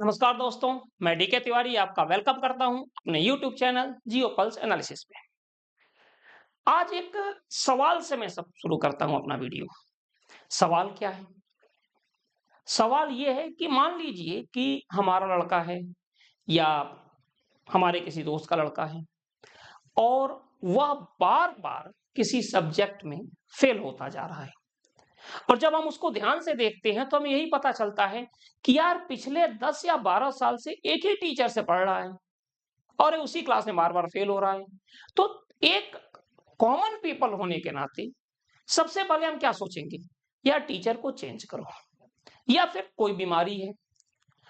नमस्कार दोस्तों, मैं डीके तिवारी आपका वेलकम करता हूं अपने यूट्यूब चैनल जियो पल्स एनालिसिस में। आज एक सवाल से मैं सब शुरू करता हूं अपना वीडियो। सवाल क्या है? सवाल ये है कि मान लीजिए कि हमारा लड़का है या हमारे किसी दोस्त का लड़का है और वह बार-बार किसी सब्जेक्ट में फेल होता जा रहा है। और जब हम उसको ध्यान से देखते हैं तो हमें यही पता चलता है कि यार पिछले 10 या 12 साल से एक ही टीचर से पढ़ रहा है और ये उसी क्लास में बार-बार फेल हो रहा है। तो एक कॉमन पीपल होने के नाते सबसे पहले हम क्या सोचेंगे? यार टीचर को चेंज करो या फिर कोई बीमारी है,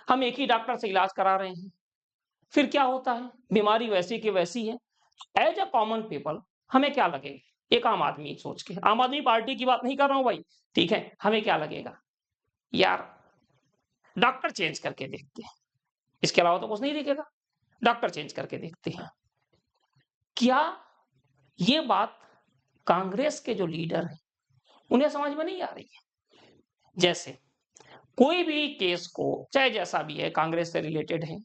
हम एक ही डॉक्टर से इलाज करा रहे हैं। फिर क्या होता है? बीमारी वैसी की वैसी है। एज़ अ कॉमन पीपल हमें क्या लगेगा? एक आम आदमी सोच के, आम आदमी पार्टी की बात नहीं कर रहा हूँ भाई, ठीक है? हमें क्या लगेगा? यार डॉक्टर चेंज करके देखते हैं। इसके अलावा तो कुछ नहीं दिखेगा। डॉक्टर चेंज करके देखते हैं। क्या ये बात कांग्रेस के जो लीडर हैं, उन्हें समझ में नहीं आ रही है? जैसे कोई भी केस को, चाहे जैसा भी है, कांग्रेस से रिलेटेड है,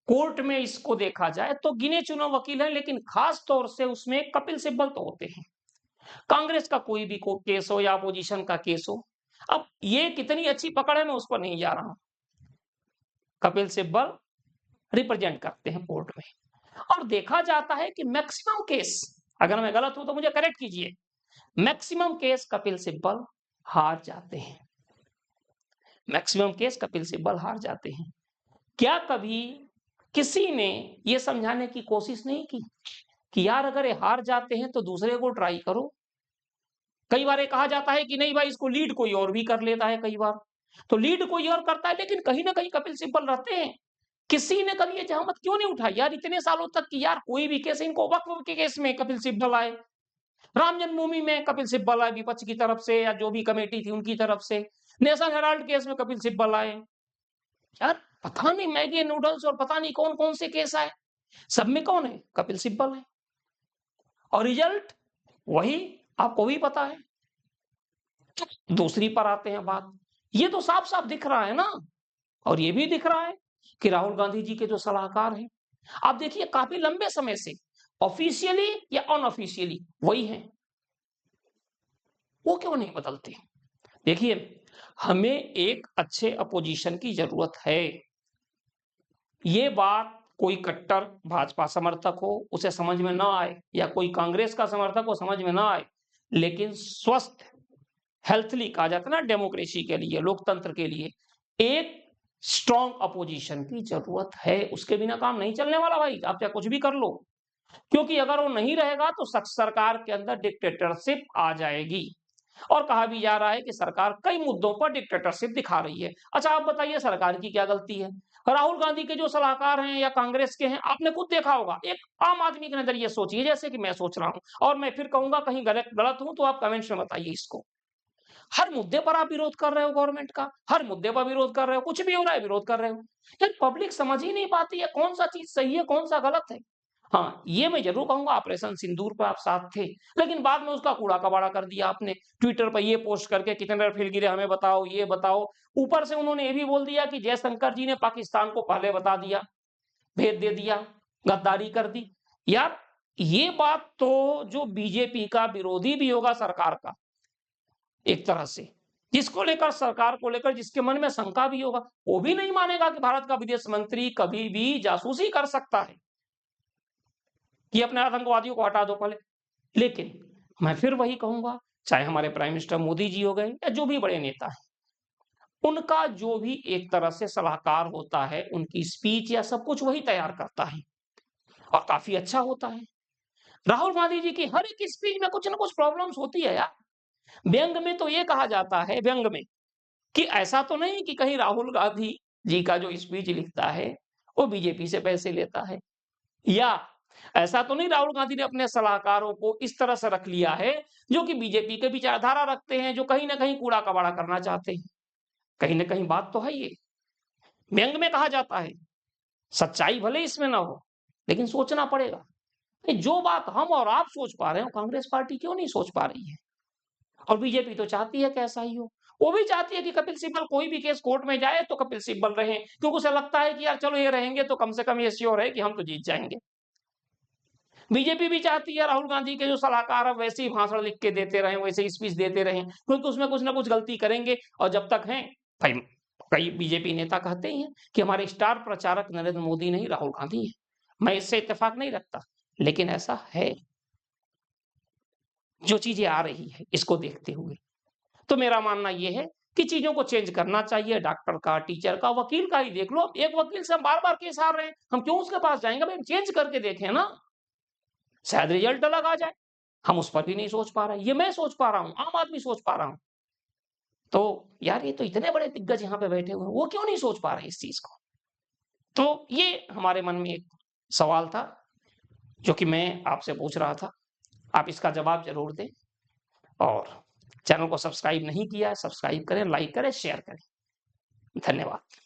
कोर्ट में इसको देखा जाए तो गिने-चुने वकील हैं, लेकिन खास तौर से उसमें कपिल सिब्बल तो होते हैं। कांग्रेस का कोई भी को केस हो या अपोजिशन का केस हो, अब ये कितनी अच्छी पकड़ है मैं उस पर नहीं जा रहा हूं। कपिल सिब्बल रिप्रेजेंट करते हैं कोर्ट में और देखा जाता है कि मैक्सिमम केस, अगर मैं गलत हूं तो मुझे करेक्ट कीजिए, मैक्सिमम केस कपिल सिब्बल हार जाते हैं। मैक्सिमम केस कपिल सिब्बल हार जाते हैं। क्या कभी किसी ने ये समझाने की कोशिश नहीं की कि यार अगर ये हार जाते हैं तो दूसरे को ट्राई करो? कई बार ये कहा जाता है कि नहीं भाई इसको लीड कोई और भी कर लेता है कई बार। तो लीड कोई और करता है लेकिन कहीं न कहीं कपिल सिब्बल रहते हैं। किसी ने कभी ये जहमत क्यों नहीं उठाई यार इतने सालों तक कि यार कोई भी केस, इनको वक्फ के केस में कपिल सिब्बल आए, राम जन्मभूमि में कपिल सिब्बल आए विपक्ष की तरफ से या जो भी कमेटी थी उनकी तरफ से, नेशनल हेराल्ड केस में कपिल सिब्बल आए। यार पता नहीं मैगी नूडल्स और पता नहीं कौन-कौन से केस आए, सब में कौन है? कपिल सिब्बल है। और रिजल्ट वही आपको भी पता है। तो दूसरी पर आते हैं बात, ये तो साफ-साफ दिख रहा है ना, और ये भी दिख रहा है कि राहुल गांधी जी के जो सलाहकार हैं, आप देखिए काफी लंबे समय से ऑफिशियली या अनऑफिशियली वही हैं। वो क्यों नहीं बदलते? देखिए, हमें एक अच्छे अपोजिशन की जरूरत है। ये बात कोई कट्टर भाजपा समर्थक हो उसे समझ में ना आए या कोई कांग्रेस का समर्थक हो समझ में ना आए, लेकिन स्वस्थ हेल्थली कहा जाता है ना, डेमोक्रेसी के लिए, लोकतंत्र के लिए एक स्ट्रॉन्ग अपोजिशन की जरूरत है। उसके बिना काम नहीं चलने वाला भाई, आप चाहे कुछ भी कर लो। क्योंकि अगर वो नहीं रहेगा तो सरकार के अंदर डिक्टेटरशिप आ जाएगी। और कहा भी जा रहा है कि सरकार कई मुद्दों पर डिक्टेटरशिप दिखा रही है। अच्छा आप बताइए सरकार की क्या गलती है? राहुल गांधी के जो सलाहकार हैं या कांग्रेस के हैं, आपने खुद देखा होगा, एक आम आदमी के नजरिए सोचिए जैसे कि मैं सोच रहा हूं, और मैं फिर कहूंगा कहीं गलत गलत हूं तो आप कमेंट्स में बताइए इसको। हर मुद्दे पर आप विरोध कर रहे हो गवर्नमेंट का, हर मुद्दे पर विरोध कर रहे हो, कुछ भी हो रहा है विरोध कर रहे हो। यार पब्लिक समझ ही नहीं पाती है कौन सा चीज सही है कौन सा गलत है। हाँ, ये मैं जरूर कहूंगा ऑपरेशन सिंदूर पे आप साथ थे, लेकिन बाद में उसका कूड़ा कबाड़ा कर दिया आपने। ट्विटर पर ये पोस्ट करके कितने रफेल गिरे हमें बताओ, ये बताओ। ऊपर से उन्होंने ये भी बोल दिया कि जयशंकर जी ने पाकिस्तान को पहले बता दिया, भेद दे दिया, गद्दारी कर दी। यार ये बात तो जो बीजेपी का विरोधी भी होगा सरकार का, एक तरह से जिसको लेकर, सरकार को लेकर जिसके मन में शंका भी होगा, वो भी नहीं मानेगा कि भारत का विदेश मंत्री कभी भी जासूसी कर सकता है, कि अपने आतंकवादियों को हटा दो पहले। लेकिन मैं फिर वही कहूंगा, चाहे हमारे प्राइम मिनिस्टर मोदी जी हो गए या जो भी बड़े नेता हैं, उनका जो भी एक तरह से सलाहकार होता है, उनकी स्पीच या सब कुछ वही तैयार करता है और काफी अच्छा होता है। राहुल गांधी जी की हर एक स्पीच में कुछ ना कुछ प्रॉब्लम्स होती है यार। व्यंग में तो ये कहा जाता है, व्यंग में, कि ऐसा तो नहीं कि कहीं राहुल गांधी जी का जो स्पीच लिखता है वो बीजेपी से पैसे लेता है, या ऐसा तो नहीं राहुल गांधी ने अपने सलाहकारों को इस तरह से रख लिया है जो कि बीजेपी के विचारधारा रखते हैं, जो कहीं ना कहीं कूड़ा कबाड़ा करना चाहते हैं। कहीं ना कहीं बात तो है ये, व्यंग में कहा जाता है, सच्चाई भले इसमें ना हो, लेकिन सोचना पड़ेगा। जो बात हम और आप सोच पा रहे हो कांग्रेस पार्टी क्यों नहीं सोच पा रही है? और बीजेपी तो चाहती है कि ऐसा ही हो। वो भी चाहती है कि कपिल सिब्बल कोई भी केस कोर्ट में जाए तो कपिल सिब्बल रहें, क्योंकि उसे लगता है कि यार चलो ये रहेंगे तो कम से कम ये श्योर है कि हम तो जीत जाएंगे। बीजेपी भी चाहती है राहुल गांधी के जो सलाहकार अब वैसे ही भाषण लिख के देते रहें, वैसे ही स्पीच देते रहें, क्योंकि उसमें कुछ ना कुछ गलती करेंगे। और जब तक हैं भाई, कई बीजेपी नेता कहते ही हैं कि हमारे स्टार प्रचारक नरेंद्र मोदी नहीं राहुल गांधी है। मैं इससे इत्तेफाक नहीं रखता, लेकिन ऐसा है जो चीजें आ रही है इसको देखते हुए। तो मेरा मानना यह है कि चीजों को चेंज करना चाहिए। डॉक्टर का, टीचर का, वकील का ही देख लो। एक वकील से हम बार बार केस हार रहे हैं, हम क्यों उसके पास जाएंगे? भाई चेंज करके देखें ना, शायद रिजल्ट अलग आ जाए। हम उस पर भी नहीं सोच पा रहे। ये मैं सोच पा रहा हूं, आम आदमी सोच पा रहा हूं। तो यार ये तो इतने बड़े दिग्गज यहाँ पे बैठे हुए हैं, वो क्यों नहीं सोच पा रहे इस चीज को? तो ये हमारे मन में एक सवाल था जो कि मैं आपसे पूछ रहा था। आप इसका जवाब जरूर दें। और चैनल को सब्सक्राइब नहीं किया है, सब्सक्राइब करें, लाइक करें, शेयर करें। धन्यवाद।